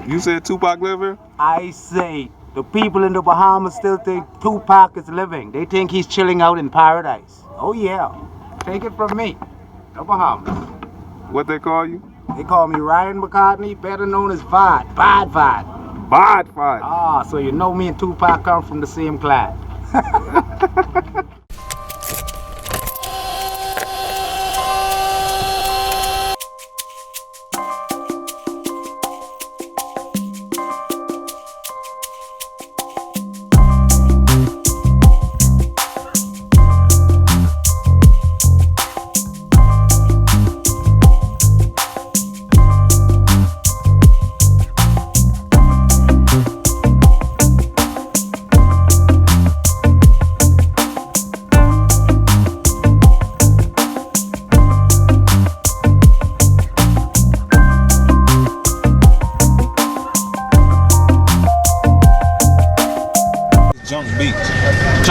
You said Tupac live here? I say, the people in the Bahamas still think Tupac is living. They think he's chilling out in paradise. Oh yeah, take it from me, the Bahamas. What they call you? They call me Ryan McCartney, better known as Vod. Bad Vod. Bad Vod. Ah, so you know me and Tupac come from the same clan.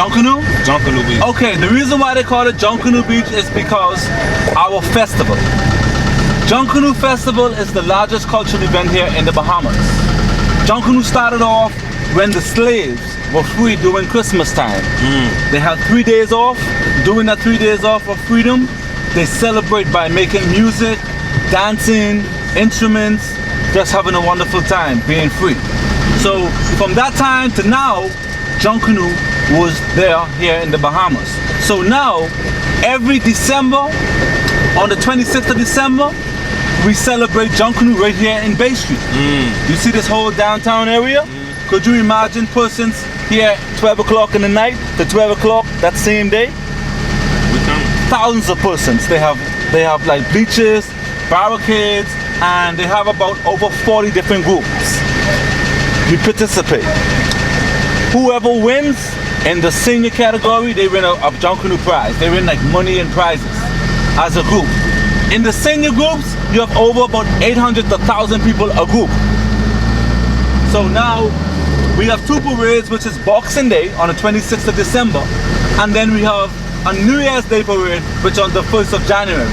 Junkanoo? Junkanoo Beach. Okay, the reason why they call it Junkanoo Beach is because our festival. Junkanoo Festival is the largest cultural event here in the Bahamas. Junkanoo started off when the slaves were free during Christmas time. They had 3 days off. During that 3 days off of freedom, they celebrate by making music, dancing, instruments, just having a wonderful time, being free. So from that time to now, Junkanoo was there here in the Bahamas. So now, every December, on the 26th of December, we celebrate Junkanoo right here in Bay Street. You see this whole downtown area? Could you imagine persons here 12 o'clock in the night to 12 o'clock that same day? Thousands of persons. They have like bleachers, barricades, and they have about over 40 different groups. We participate. Whoever wins in the senior category, they win a Junkanoo prize. They win like money and prizes as a group. In the senior groups, you have over about 800 to 1,000 people a group. So now we have two parades, which is Boxing Day on the 26th of December, and then we have a New Year's Day parade, which is on the 1st of January.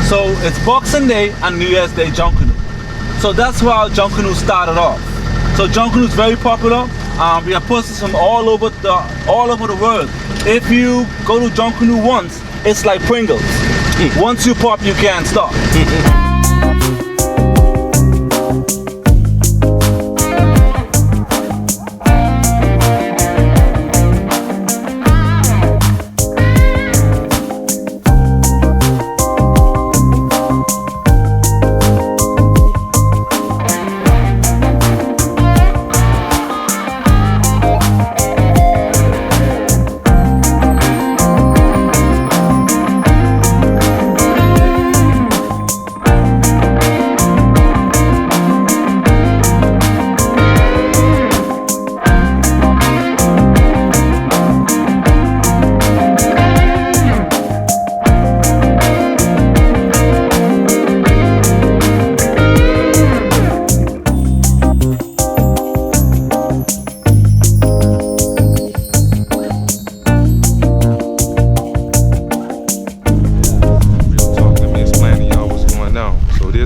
So it's Boxing Day and New Year's Day Junkanoo. So that's how Junkanoo started off. So Junkanoo is very popular. We have persons from all over the world. If you go to Junkanoo once, it's like Pringles. Once you pop, you can't stop.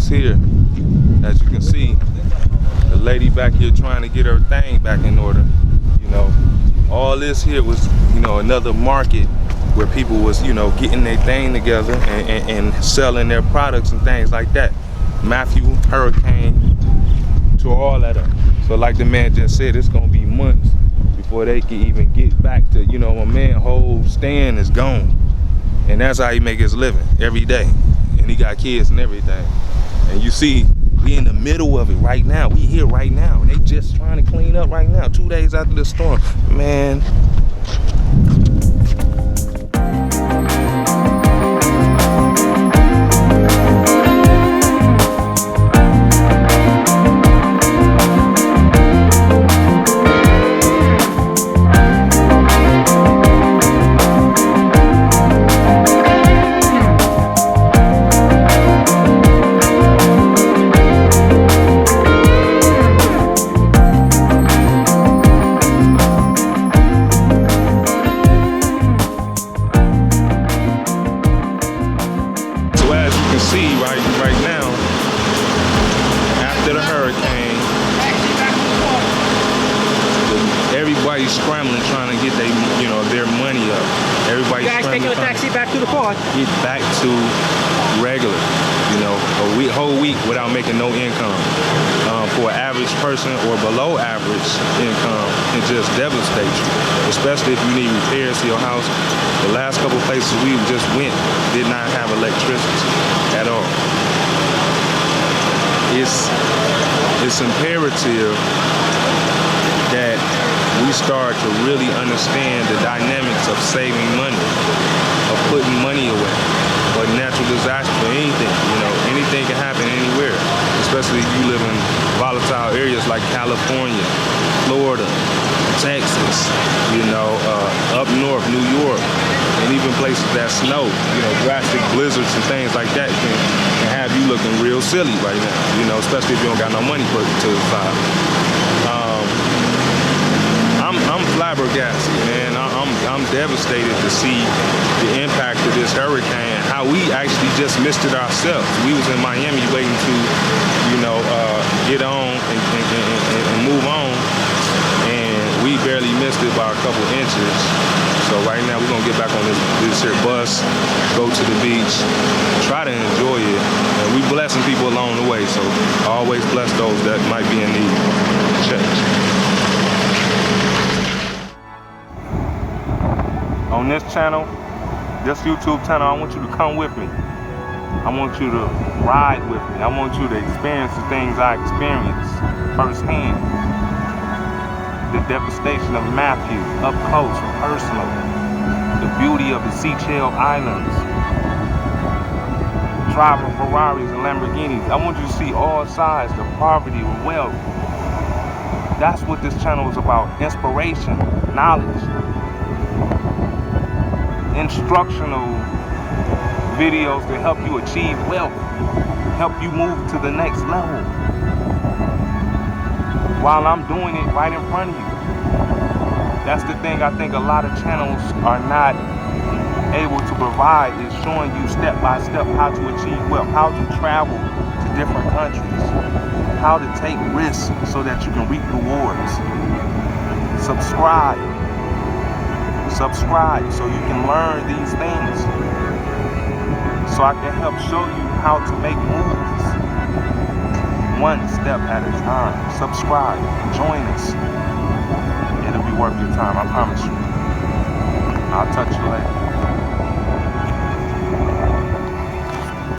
Here, as you can see, the lady back here trying to get her thing back in order. You know, all this here was, you know, another market where people was, you know, getting their thing together and selling their products and things like that. Matthew, hurricane, tore all that up. So like the man just said, it's gonna be months before they can even get back to, you know, my man whole stand is gone. And that's how he make his living every day. And he got kids and everything. And you see, we in the middle of it right now. We here right now. And they just trying to clean up right now, 2 days after the storm. Man. you a taxi back to the port. get back to regular, you know, whole week without making no income. For an average person or below average income, it just devastates you, especially if you need repairs to your house. The last couple places we just went did not have electricity at all. It's imperative that we start to really understand the dynamics of saving money, of putting money away. For natural disaster, for anything, you know, anything can happen anywhere, especially if you live in volatile areas like California, Florida, Texas, you know, up north, New York, and even places that snow, you know, drastic blizzards and things like that can have you looking real silly right now, you know, especially if you don't got no money put to the side. I'm flabbergasted, man. I'm devastated to see the impact of this hurricane, how we actually just missed it ourselves. We was in Miami waiting to, you know, get on and move on, and we barely missed it by a couple inches. So right now we're gonna get back on this here bus, go to the beach, try to enjoy it, and we blessing people along the way. So always bless those that might be in need. Check. On this channel, this YouTube channel, I want you to come with me. I want you to ride with me. I want you to experience the things I experienced firsthand. The devastation of Matthew, up close, personal. The beauty of the Seychelles Islands. Driving Ferraris and Lamborghinis. I want you to see all sides, the poverty and wealth. That's what this channel is about. Inspiration, knowledge. Instructional videos to help you achieve wealth, help you move to the next level, while I'm doing it right in front of you. That's the thing I think a lot of channels are not able to provide, is showing you step by step how to achieve wealth, how to travel to different countries, how to take risks so that you can reap rewards. Subscribe so you can learn these things, so I can help show you how to make moves one step at a time. Subscribe, join us. It'll be worth your time, I promise you. I'll touch you later.